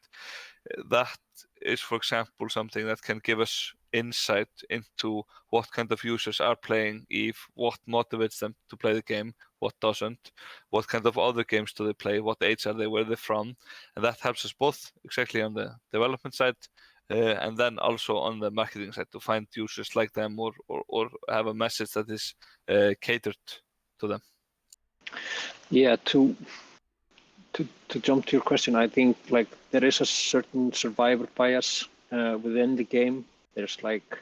That is, for example, something that can give us insight into what kind of users are playing EVE, what motivates them to play the game, what doesn't, what kind of other games do they play, what age are they, where they're from, and that helps us both exactly on the development side and then also on the marketing side to find users like them or have a message that is catered to them. Yeah, to jump to your question, I think like there is a certain survivor bias within the game. There's like,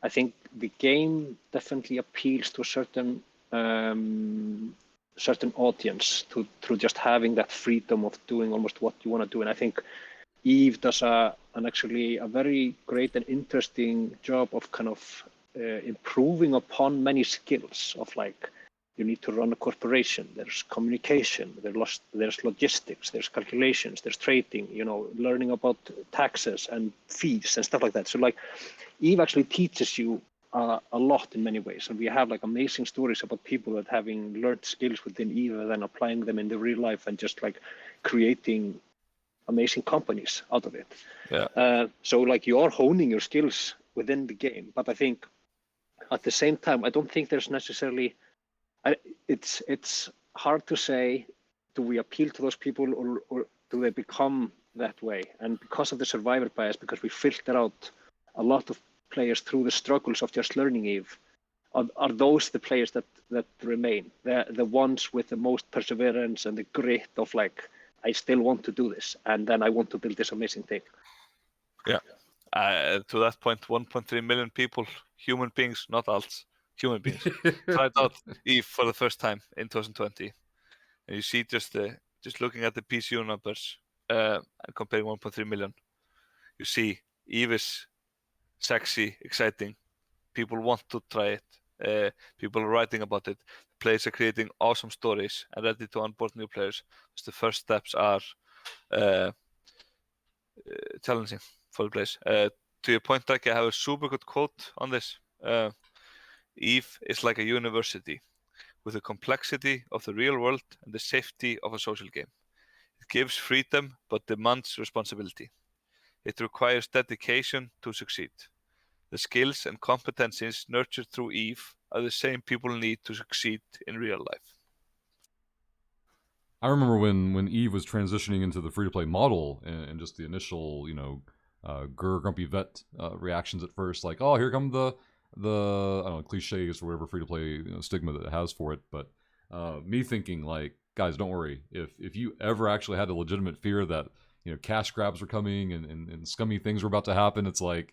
I think the game definitely appeals to a certain certain audience through just having that freedom of doing almost what you want to do. And I think Eve does actually a very great and interesting job of kind of improving upon many skills of like, you need to run a corporation, there's communication, there's logistics, there's calculations, there's trading, learning about taxes and fees and stuff like that. So like Eve actually teaches you a lot in many ways. And we have like amazing stories about people that having learned skills within Eve and then applying them in the real life and just like creating amazing companies out of it. Yeah. So like you are honing your skills within the game, but I think at the same time, I don't think there's necessarily, it's hard to say, do we appeal to those people or do they become that way? And because of the survivor bias, because we filter out a lot of players through the struggles of just learning Eve, are those the players that remain? The ones with the most perseverance and the grit of like, I still want to do this, and then I want to build this amazing thing. Yeah. To that point, 1.3 million people, human beings, not alts, human beings, tried out Eve for the first time in 2020. And you see just looking at the PCU numbers and comparing 1.3 million, you see Eve is sexy, exciting. People want to try it. People are writing about it. Players are creating awesome stories and ready to onboard new players. So the first steps are challenging for the players. To your point, Drake, I have a super good quote on this. Eve is like a university with the complexity of the real world and the safety of a social game. It gives freedom but demands responsibility. It requires dedication to succeed. The skills and competencies nurtured through Eve are the same people need to succeed in real life. I remember when Eve was transitioning into the free-to-play model and just the initial, grumpy vet reactions at first, like, oh, here come the I don't know, cliches or whatever free-to-play stigma that it has for it. But me thinking like, guys, don't worry. If you ever actually had a legitimate fear that cash grabs were coming and scummy things were about to happen, it's like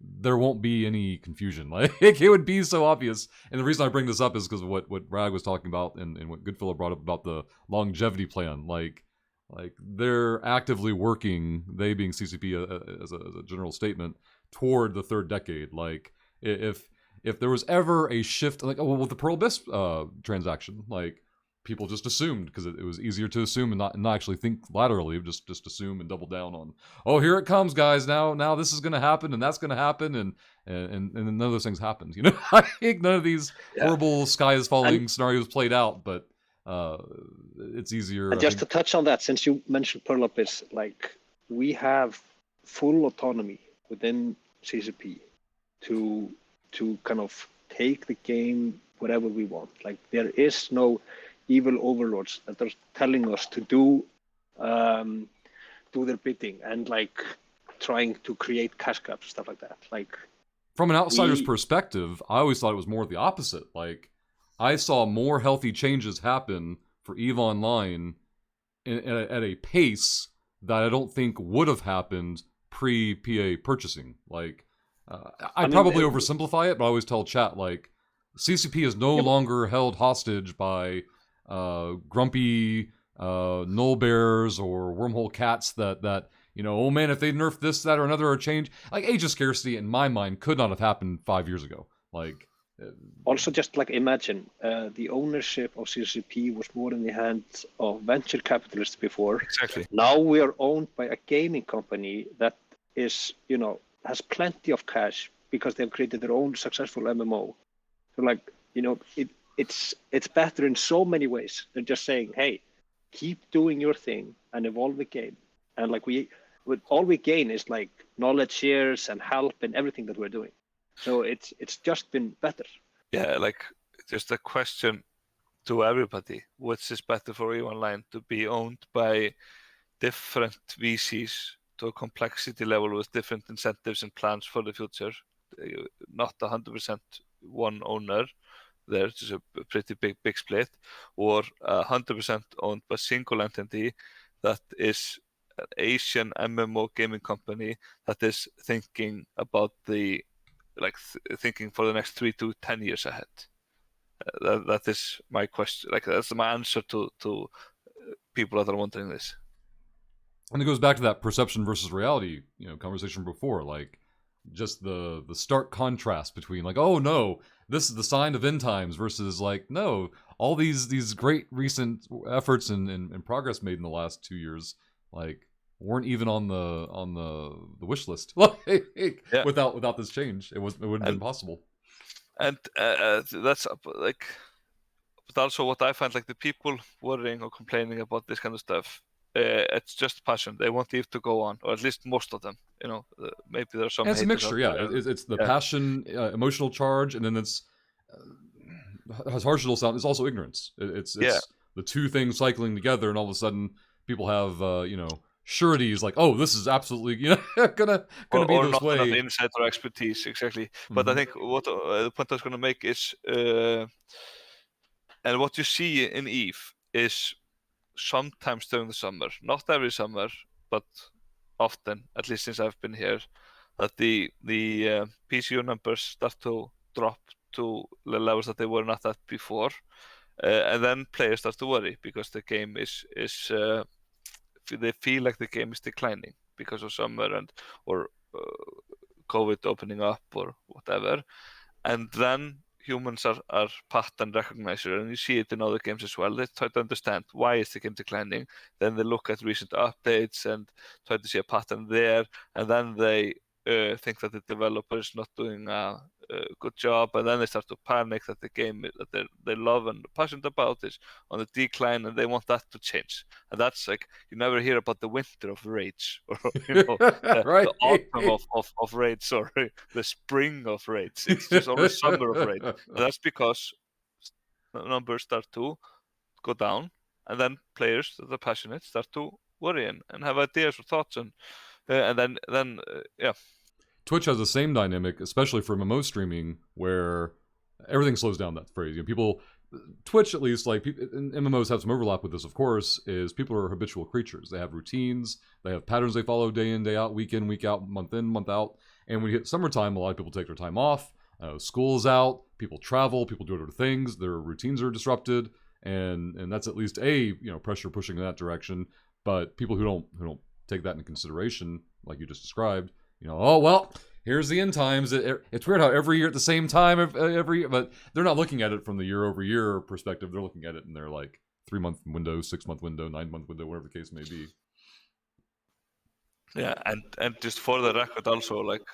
there won't be any confusion. Like it would be so obvious. And the reason I bring this up is because of what Rag was talking about and what Goodfella brought up about the longevity plan. Like they're actively working, they being CCP as a general statement, toward the third decade. Like if there was ever a shift, like with the Pearl Abyss transaction, like people just assumed because it was easier to assume and not actually think laterally, just assume and double down on, oh, here it comes, guys, now this is going to happen and that's going to happen and none of those things happened. I think none of these horrible sky is falling scenarios played out, but it's easier. And just to touch on that, since you mentioned Pearl Abyss, like we have full autonomy within CCP to kind of take the game wherever we want. Like there is no evil overlords that are telling us to do their bidding and like trying to create cash grabs, stuff like that. Like from an outsider's perspective, I always thought it was more the opposite. Like I saw more healthy changes happen for EVE Online at a pace that I don't think would have happened pre-PA purchasing. Like I probably oversimplify it, but I always tell chat like CCP is no longer held hostage by grumpy null bears or wormhole cats that oh man, if they nerf this, that, or another or change, like Age of Scarcity in my mind could not have happened 5 years ago. Like also just like imagine the ownership of CCP was more in the hands of venture capitalists before. Exactly. Now we are owned by a gaming company that is has plenty of cash because they've created their own successful MMO. So like it's better in so many ways. They're just saying, hey, keep doing your thing and evolve the game. And like all we gain is like knowledge shares and help and everything that we're doing. So it's just been better. Yeah, like just a question to everybody, which is better for EVE Online to be owned by different VCs to a complexity level with different incentives and plans for the future. Not 100% one owner. There's a pretty big split, or 100% owned by single entity that is an Asian MMO gaming company that is thinking about thinking for the next 3 to 10 years ahead. That is my question. Like that's my answer to people that are wondering this. And it goes back to that perception versus reality, conversation before, like just the stark contrast between like, oh no, this is the sign of end times versus like, no, all these great recent efforts and progress made in the last 2 years, like weren't even on the wish list. Like without this change, it wouldn't have been possible. And that's like, but also what I find, like the people worrying or complaining about this kind of stuff, it's just passion. They want EVE to go on, or at least most of them. Maybe there are some. And it's a mixture, yeah. It's the passion, emotional charge, and then it's as harsh as it'll sound, it's also ignorance. It's the two things cycling together, and all of a sudden people have sureties like, oh, this is absolutely gonna be or this not way. Enough insight or expertise, exactly. But I think what the point I was going to make is, and what you see in EVE is sometimes during the summer, not every summer, but often, at least since I've been here, that the PCU numbers start to drop to the levels that they were not at before, and then players start to worry because the game is they feel like the game is declining because of summer or COVID opening up or whatever, and then humans are pattern recognizer, and you see it in other games as well. They try to understand why is the game declining, then they look at recent updates and try to see a pattern there, and then they think that the developer is not doing a good job, and then they start to panic that the game that they love and are passionate about is on the decline, and they want that to change. And that's like, you never hear about the winter of rage, or right. the autumn of rage, or the spring of rage. It's just always summer of rage. And that's because numbers start to go down, and then players that are passionate start to worry and have ideas or thoughts, and then Twitch has the same dynamic, especially for MMO streaming, where everything slows down that phrase. Twitch at least, like and MMOs have some overlap with this, of course, is people are habitual creatures. They have routines, they have patterns they follow day in, day out, week in, week out, month in, month out. And when you hit summertime, a lot of people take their time off. School's out, people travel, people do other things, their routines are disrupted, and that's at least a pressure pushing in that direction. But people who don't take that into consideration, like you just described, oh well, here's the end times. It's weird how every year at the same time, but they're not looking at it from the year-over-year perspective. They're looking at it in their like 3-month window, 6-month window, 9-month window, whatever the case may be. Yeah, and just for the record, also like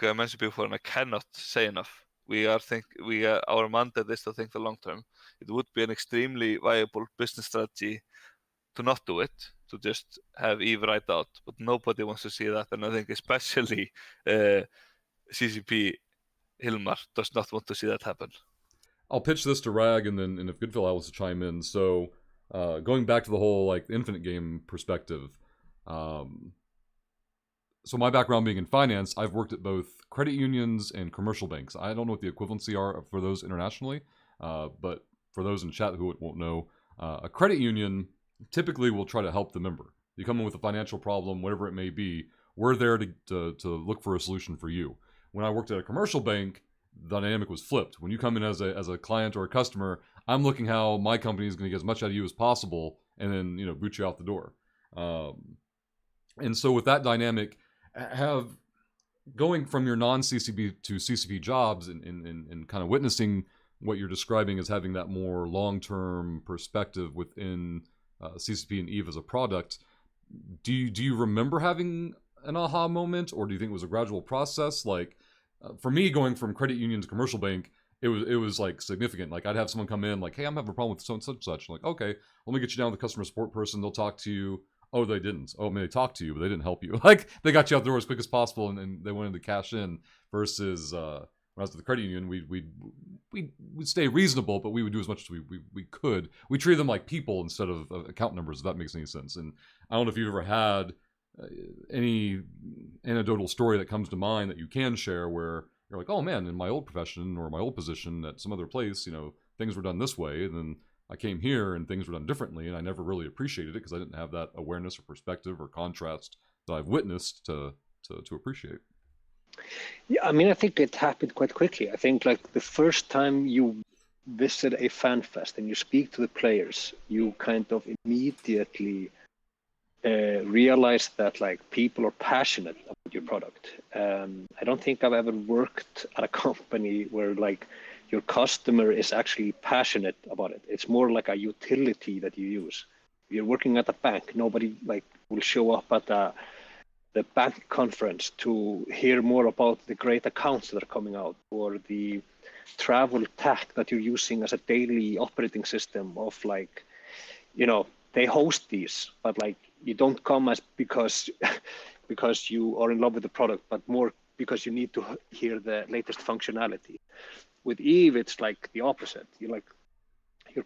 I mentioned before, and I cannot say enough. Our mandate is to think the long term. It would be an extremely viable business strategy to not do it, to just have EVE right out, but nobody wants to see that, and I think especially CCP Hilmar does not want to see that happen. I'll pitch this to Rag, and if Goodfella wants to chime in. So, going back to the whole like infinite game perspective. So my background being in finance, I've worked at both credit unions and commercial banks. I don't know what the equivalency are for those internationally, but for those in chat who won't know, a credit union typically will try to help the member. You come in with a financial problem, whatever it may be, we're there to look for a solution for you. When I worked at a commercial bank, the dynamic was flipped. When you come in as a client or a customer, I'm looking how my company is going to get as much out of you as possible, and then boot you out the door. And so with that dynamic, going from your non-CCP to CCP jobs and kind of witnessing what you're describing as having that more long-term perspective within CCP and EVE as a product, do you remember having an aha moment, or do you think it was a gradual process? Like, for me, going from credit union to commercial bank, it was like significant. Like, I'd have someone come in like, hey, I'm having a problem with so and such. I'm like, okay, let me get you down with the customer support person. They'll talk to you. Oh, they didn't. Oh, I mean, they talked to you, but they didn't help you. Like, they got you out the door as quick as possible, and they wanted to cash in. Versus when I was at the credit union, we'd stay reasonable, but we would do as much as we could. We treated them like people instead of account numbers, if that makes any sense. And I don't know if you've ever had any anecdotal story that comes to mind that you can share where you're like, oh man, in my old profession or my old position at some other place, things were done this way, and then I came here and things were done differently, and I never really appreciated it because I didn't have that awareness or perspective or contrast that I've witnessed to appreciate. Yeah, I mean, I think it happened quite quickly. I think like the first time you visit a fan fest and you speak to the players, you kind of immediately realize that like people are passionate about your product. I don't think I've ever worked at a company where like your customer is actually passionate about it. It's more like a utility that you use. If you're working at a bank, nobody like will show up at the bank conference to hear more about the great accounts that are coming out or the travel tech that you're using as a daily operating system of like, they host these, but like you don't come as because you are in love with the product, but more because you need to hear the latest functionality. With Eve, it's like the opposite. You're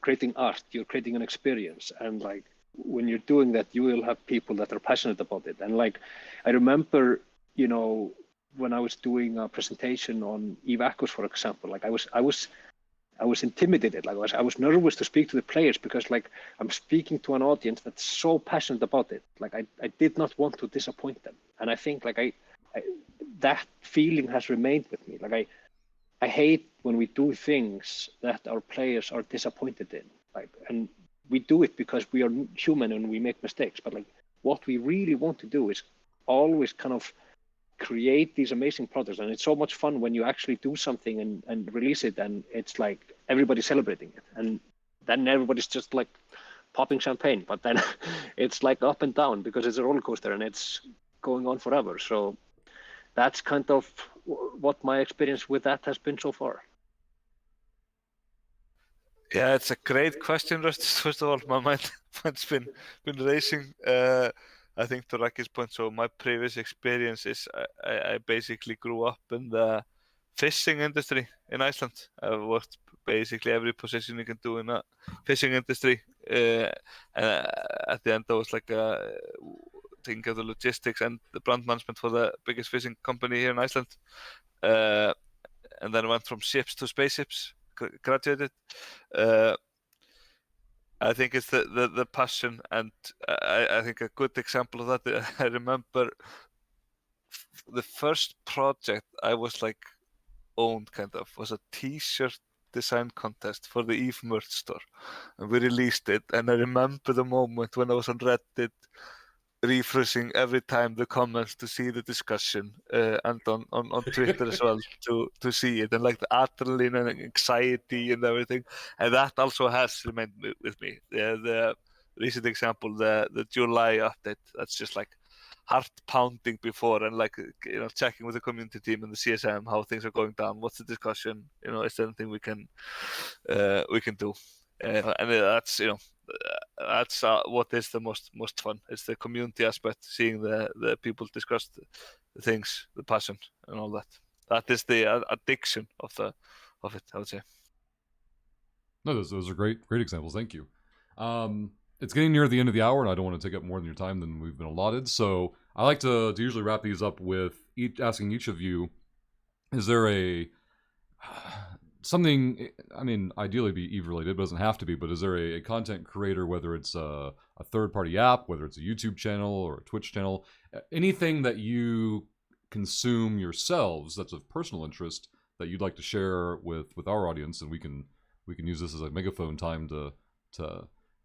creating art, you're creating an experience, and like when you're doing that, you will have people that are passionate about it. And like I remember, when I was doing a presentation on Eve Accos, for example, like I was intimidated. Like I was nervous to speak to the players because like I'm speaking to an audience that's so passionate about it. Like I did not want to disappoint them. And I think like I that feeling has remained with me. Like I hate when we do things that our players are disappointed in. Like, and we do it because we are human and we make mistakes. But like what we really want to do is always kind of create these amazing products, and it's so much fun when you actually do something and release it, and it's like everybody's celebrating it, and then everybody's just like popping champagne, but then it's like up and down because it's a roller coaster and it's going on forever. So that's kind of what my experience with that has been so far. Yeah, it's a great question, Rusty. First of all, my mind's been racing. I think to Raki's point, so my previous experience is I basically grew up in the fishing industry in Iceland. I've worked basically every position you can do in a fishing industry. And at the end, I was like taking care of the logistics and the brand management for the biggest fishing company here in Iceland. And then I went from ships to spaceships, graduated. I think it's the passion, and I think a good example of that, I remember the first project I was like owned kind of was a t-shirt design contest for the Eve merch store, and we released it, and I remember the moment when I was on Reddit refreshing every time the comments to see the discussion, and on Twitter as well to see it, and like the adrenaline and anxiety and everything, and that also has remained with me. The recent example, the July update, that's just like heart pounding before, and like checking with the community team and the CSM how things are going down, what's the discussion, is there anything we can do, and that's that's what is the most fun. It's the community aspect, seeing the people discuss the things, the passion, and all that. That is the addiction of it, I would say. No, those are great examples. Thank you. It's getting near the end of the hour, and I don't want to take up more than your time than we've been allotted. So I like to usually wrap these up with asking each of you: is there something, I mean, ideally be Eve related, but it doesn't have to be, but is there a content creator, whether it's a third-party app, whether it's a YouTube channel or a Twitch channel, anything that you consume yourselves that's of personal interest that you'd like to share with our audience, and we can use this as a megaphone time to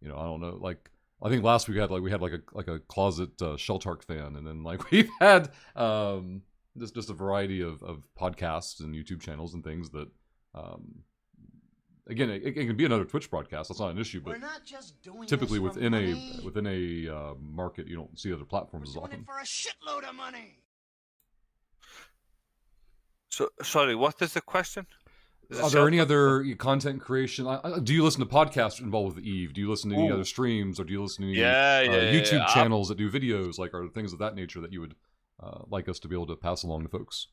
I don't know, like I think last week we had a closet Sheltark fan, and then like we've had just a variety of podcasts and YouTube channels and things that again it can be another Twitch broadcast. That's not an issue, but typically within a market you don't see other platforms as often. For a shitload of money. So sorry, what is the question? Are there any other content creation? Do you listen to podcasts involved with Eve? Do you listen to any other streams, or do you listen to any YouTube channels that do videos? Like, are there things of that nature that you would like us to be able to pass along to folks?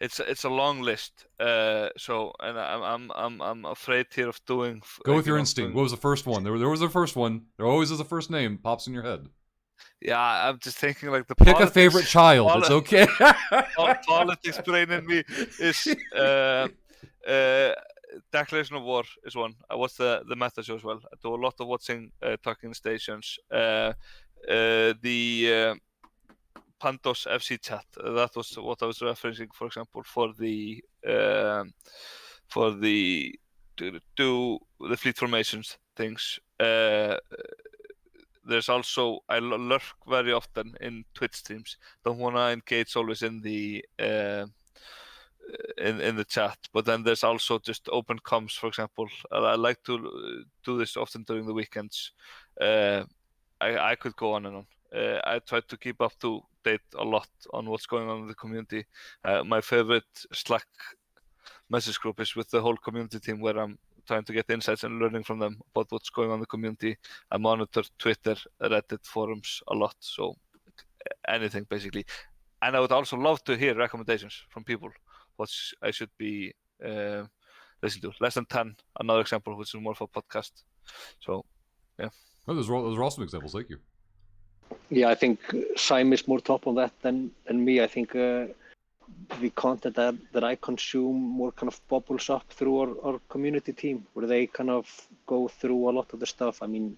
it's a long list. So and I'm afraid here of doing. Go with your instinct. What was the first one? There was the first one. There always is a first name pops in your head. Yeah, I'm just thinking like the Pick a favorite child. It's okay. Politics brain in me is Declaration of War is one. I watch the meta show as well. I do a lot of watching Talking Stations. The Pandos FC chat. That was what I was referencing, for example, for the fleet formations things. There's also I lurk very often in Twitch streams. Don't want to engage always in the in the chat, but then there's also just open comms, for example. I like to do this often during the weekends. I could go on and on. I try to keep up to date a lot on what's going on in the community. My favorite Slack message group is with the whole community team, where I'm trying to get insights and learning from them about what's going on in the community. I monitor Twitter, Reddit, forums a lot, so anything basically. And I would also love to hear recommendations from people what I should be listening to. Less than 10, another example, which is more of a podcast. So, yeah. Oh, those are awesome examples. Thank you. Yeah, I think Simon is more top on that than me. I think the content that I consume more kind of bubbles up through our community team, where they kind of go through a lot of the stuff. I mean,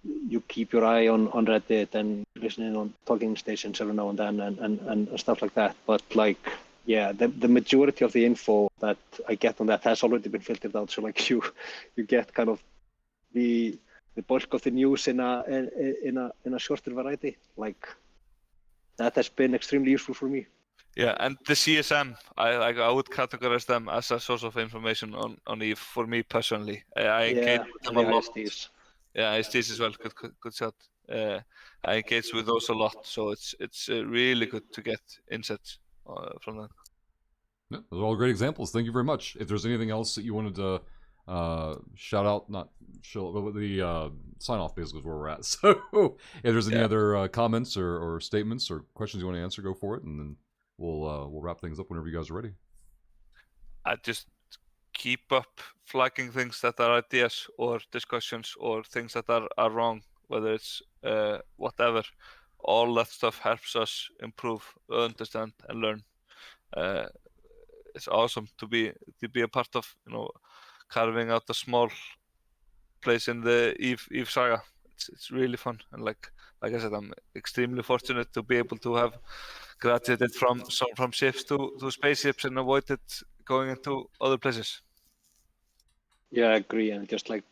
you keep your eye on Reddit and listening on Talking Stations every now and then and stuff like that. But like, yeah, the majority of the info that I get on that has already been filtered out. So like you get kind of the bulk of the news in a shorter variety. Like that has been extremely useful for me. Yeah, and the CSM, I would categorize them as a source of information on EVE for me personally. I engage with them a lot. ISTs. Yeah, ISTs as well. Good shot. I engage with those a lot, so it's really good to get insights from them. Yeah, those are all great examples. Thank you very much. If there's anything else that you wanted to shout out, not show, but the sign off basically is where we're at. So if there's any other comments or statements or questions you want to answer, go for it, and then we'll wrap things up whenever you guys are ready. I just keep up flagging things that are ideas or discussions or things that are wrong, whether it's whatever. All that stuff helps us improve, understand, and learn. It's awesome to be a part of, carving out a small place in the EVE saga. It's really fun, and like I said, I'm extremely fortunate to be able to have graduated from ships to spaceships and avoided going into other places. Yeah, I agree. And just like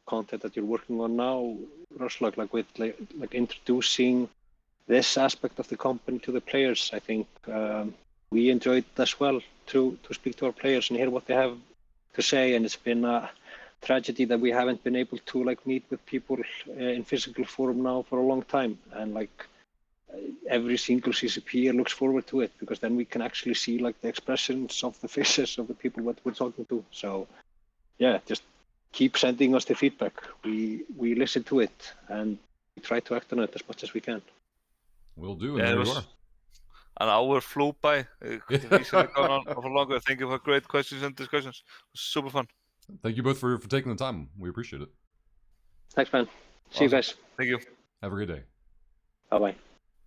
content that you're working on now, Rushlock, like with like introducing this aspect of the company to the players, I think we enjoyed as well to speak to our players and hear what they have to say. And it's been a tragedy that we haven't been able to like meet with people in physical form now for a long time. And like every single CCP looks forward to it, because then we can actually see like the expressions of the faces of the people that we're talking to. So yeah, just keep sending us the feedback. We listen to it and we try to act on it as much as we can. We'll do, and there you are. An hour flew by. It could have easily gone on for longer. Thank you for great questions and discussions. It was super fun. Thank you both for taking the time. We appreciate it. Thanks, man. See you guys. Thank you. Have a great day. Bye-bye.